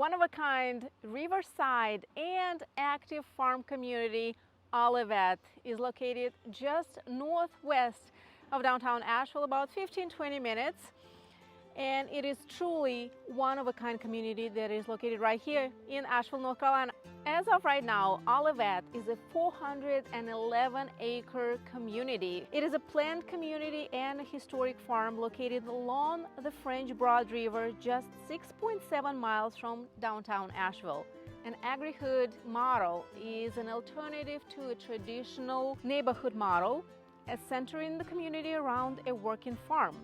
One-of-a-kind riverside and active farm community, Olivette, is located just northwest of downtown Asheville, about 15-20 minutes. And it is truly one-of-a-kind community that is located right here in Asheville, North Carolina. As of right now, Olivette is a 411-acre community. It is a planned community and a historic farm located along the French Broad River, just 6.7 miles from downtown Asheville. An agrihood model is an alternative to a traditional neighborhood model, centering the community around a working farm.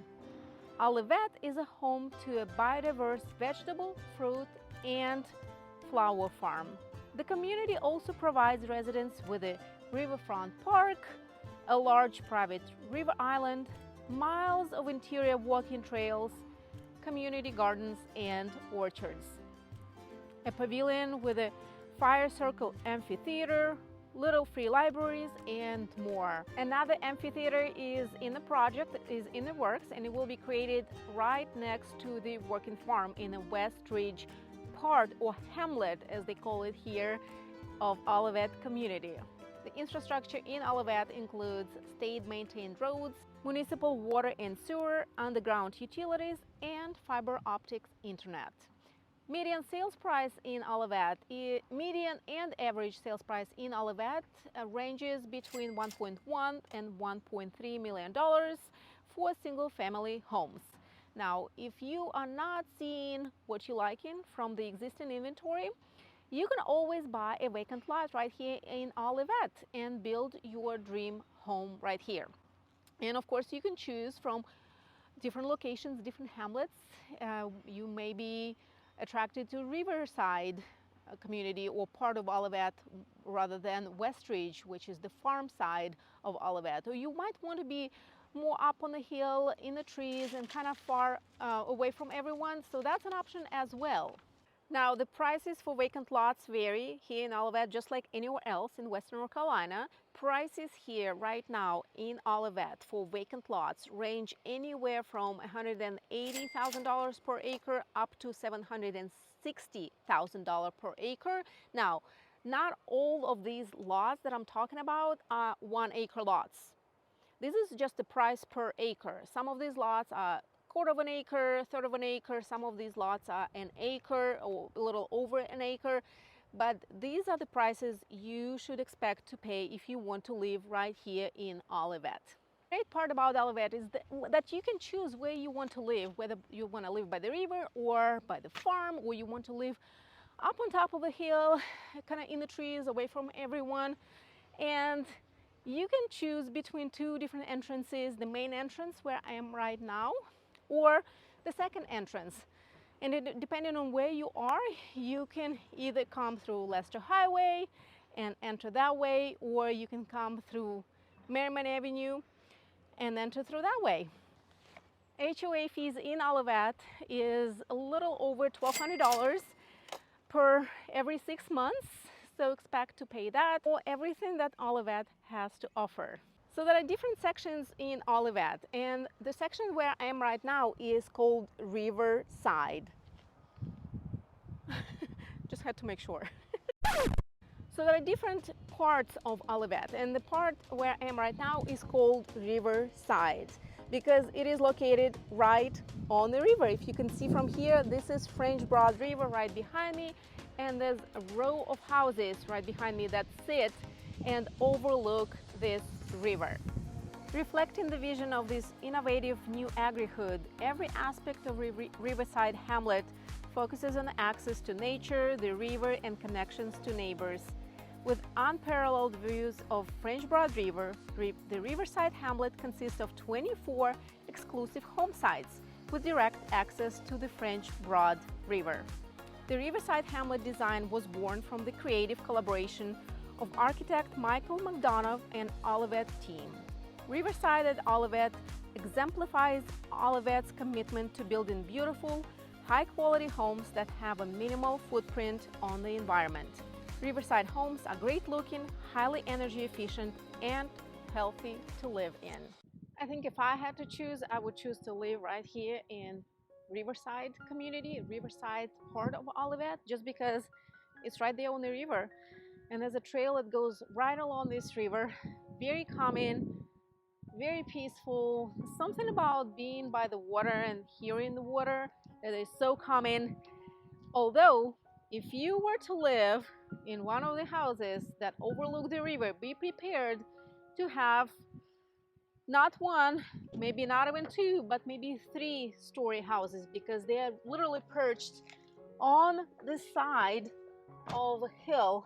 Olivette is a home to a biodiverse vegetable, fruit, and flower farm. The community also provides residents with a riverfront park, a large private river island, miles of interior walking trails, community gardens, and orchards. A pavilion with a fire circle amphitheater, little free libraries, and more. Another amphitheater is in the project, is in the works, and it will be created right next to the working farm in the West Ridge part, or hamlet as they call it here, of Olivette community. The infrastructure in Olivette includes state-maintained roads, municipal water and sewer, underground utilities, and fiber optics internet. Median sales price in Olivette, median and average sales price in Olivette ranges between $1.1 and $1.3 million for single-family homes. Now, if you are not seeing what you're liking from the existing inventory, you can always buy a vacant lot right here in Olivette and build your dream home right here. And of course, you can choose from different locations, different hamlets. You may be attracted to Riverside community or part of Olivette rather than West Ridge, which is the farm side of Olivette. Or you might want to be more up on the hill in the trees and kind of far away from everyone, so that's an option as well. Now, the prices for vacant lots vary here in Olivette, just like anywhere else in Western North Carolina. Prices here right now in Olivette for vacant lots range anywhere from $180,000 per acre up to $760,000 per acre. Now, not all of these lots that I'm talking about are 1-acre lots. This is just the price per acre. Some of these lots are quarter of an acre, third of an acre. Some of these lots are an acre or a little over an acre. But these are the prices you should expect to pay if you want to live right here in Olivette. The great part about Olivette is that you can choose where you want to live, whether you want to live by the river or by the farm, or you want to live up on top of a hill, kind of in the trees, away from everyone. And you can choose between two different entrances, the main entrance where I am right now, or the second entrance. And depending on where you are, you can either come through Leicester Highway and enter that way, or you can come through Merriman Avenue and enter through that way. HOA fees in Olivette is a little over $1,200 per every 6 months. So expect to pay that for everything that Olivette has to offer. So there are different sections in Olivette, and the section where I am right now is called Riverside. Just had to make sure. So there are different parts of Olivette, and the part where I am right now is called Riverside because it is located right on the river. If you can see from here, this is French Broad River right behind me, and there's a row of houses right behind me that sit and overlook this river. Reflecting the vision of this innovative new agrihood, every aspect of Riverside Hamlet focuses on access to nature, the river, and connections to neighbors. With unparalleled views of French Broad River, the Riverside Hamlet consists of 24 exclusive home sites with direct access to the French Broad River. The Riverside Hamlet design was born from the creative collaboration of architect Michael McDonough and Olivette team. Riverside at Olivette exemplifies Olivette's commitment to building beautiful, high-quality homes that have a minimal footprint on the environment. Riverside homes are great-looking, highly energy efficient, and healthy to live in. I think if I had to choose, I would choose to live right here in Riverside community, Riverside part of Olivette, just because it's right there on the river. And there's a trail that goes right along this river. Very calming, very peaceful. Something about being by the water and hearing the water that is so calming. Although, if you were to live in one of the houses that overlook the river, be prepared to have not one, maybe not even two, but maybe 3-story houses, because they are literally perched on the side of a hill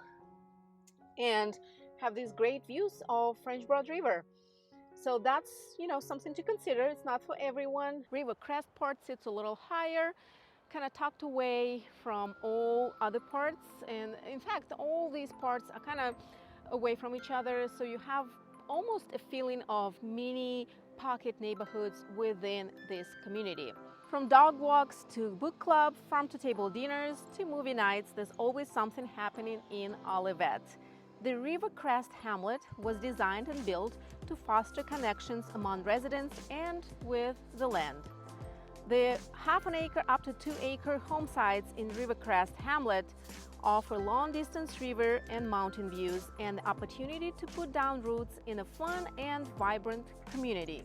and have these great views of French Broad River. So that's, something to consider. It's not for everyone. River Crest part sits a little higher, kind of tucked away from all other parts. And in fact, all these parts are kind of away from each other. So you have almost a feeling of mini pocket neighborhoods within this community. From dog walks to book club, farm to table dinners to movie nights, there's always something happening in Olivette. The Riverside Hamlet was designed and built to foster connections among residents and with the land. The half-an-acre up to 2-acre home sites in Riverside Hamlet offer long-distance river and mountain views and the opportunity to put down roots in a fun and vibrant community.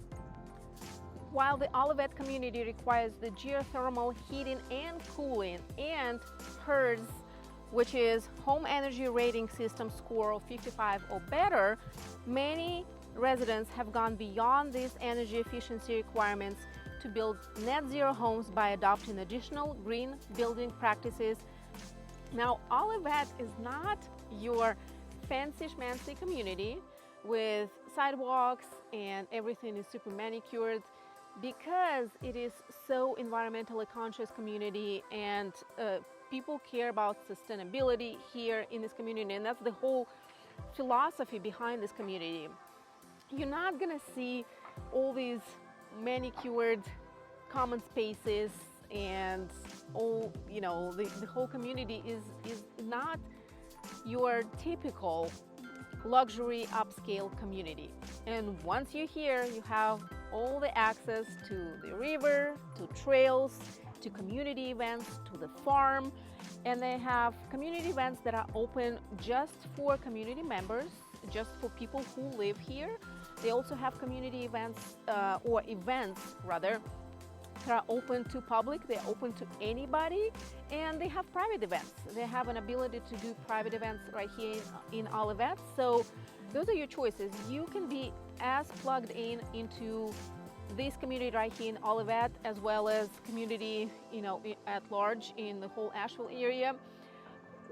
While the Olivette community requires the geothermal heating and cooling and HERS, which is Home Energy Rating System score of 55 or better, many residents have gone beyond these energy efficiency requirements to build net zero homes by adopting additional green building practices. Now, Olivette is not your fancy schmancy community with sidewalks and everything is super manicured, because it is so environmentally conscious community, and people care about sustainability here in this community, and that's the whole philosophy behind this community. You're not gonna see all these manicured common spaces and all, the whole community is not your typical luxury upscale community. And once you're here, you have all the access to the river, to trails, to community events, to the farm, and they have community events that are open just for community members, just for people who live here. They also have community events, or events rather, that are open to public. They're open to anybody, and they have private events. They have an ability to do private events right here in Olivette. So those are your choices. You can be as plugged in into this community right here in Olivette, as well as community, at large in the whole Asheville area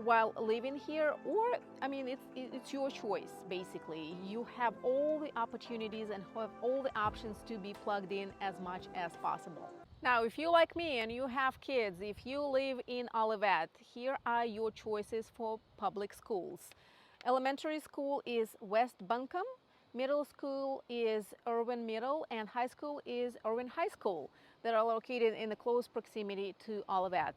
while living here, or it's your choice. Basically, you have all the opportunities and have all the options to be plugged in as much as possible. Now, if you like me and you have kids, if you live in Olivette, here are your choices for public schools. Elementary school is West Buncombe, middle school is Irwin Middle, and high school is Irwin High School, that are located in the close proximity to Olivette.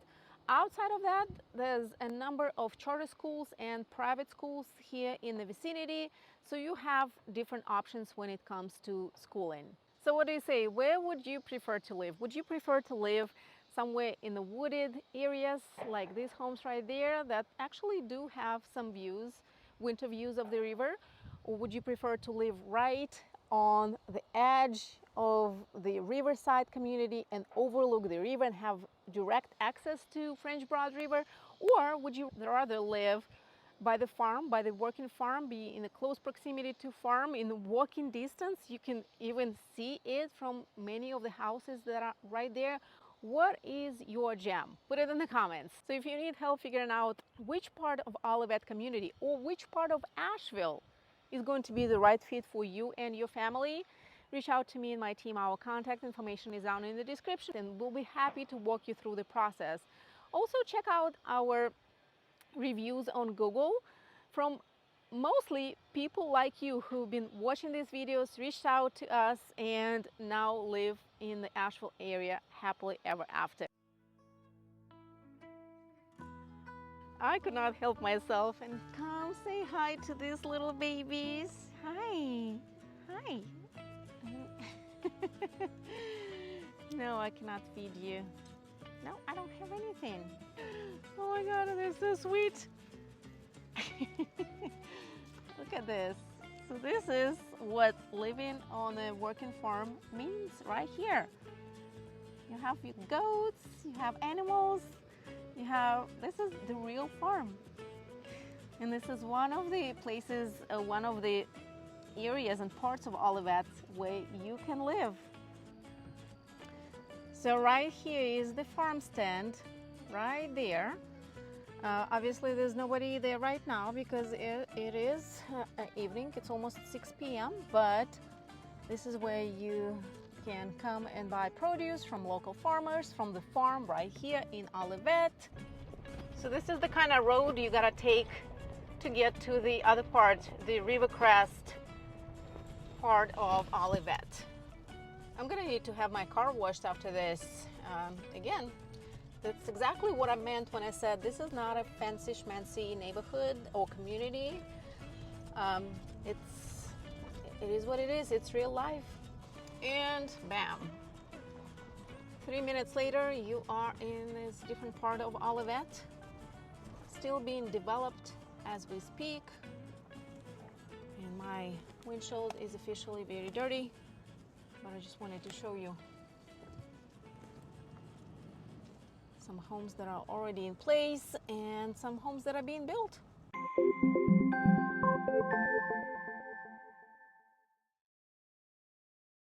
Outside of that, there's a number of charter schools and private schools here in the vicinity, so you have different options when it comes to schooling. So what do you say? Where would you prefer to live? Would you prefer to live somewhere in the wooded areas like these homes right there that actually do have some views, winter views of the river? Or would you prefer to live right on the edge of the riverside community and overlook the river and have direct access to French Broad River? Or would you rather live by the farm, by the working farm, be in a close proximity to farm, in walking distance? You can even see it from many of the houses that are right there. What is your jam? Put it in the comments. So if you need help figuring out which part of Olivette community or which part of Asheville is going to be the right fit for you and your family, reach out to me and my team. Our contact information is down in the description, and we'll be happy to walk you through the process. Also, check out our reviews on Google from mostly people like you who've been watching these videos, reached out to us, and now live in the Asheville area happily ever after. I could not help myself and come say hi to these little babies. Hi. Hi. No, I cannot feed you. No, I don't have anything. Oh my God, they're so sweet. Look at this. So this is what living on a working farm means right here. You have your goats, you have animals, this is the real farm. And this is one of the places, one of the areas and parts of Olivette where you can live. So right here is the farm stand, right there. Obviously there's nobody there right now because it is evening, it's almost 6 p.m. But this is where you can come and buy produce from local farmers from the farm right here in Olivette. So this is the kind of road you gotta take to get to the other part, the River Crest part of Olivette. I'm gonna need to have my car washed after this. Again, that's exactly what I meant when I said this is not a fancy schmancy neighborhood or community. It is what it is. It's real life. And bam, 3 minutes later, you are in this different part of Olivette, still being developed as we speak. And my windshield is officially very dirty, but I just wanted to show you some homes that are already in place and some homes that are being built.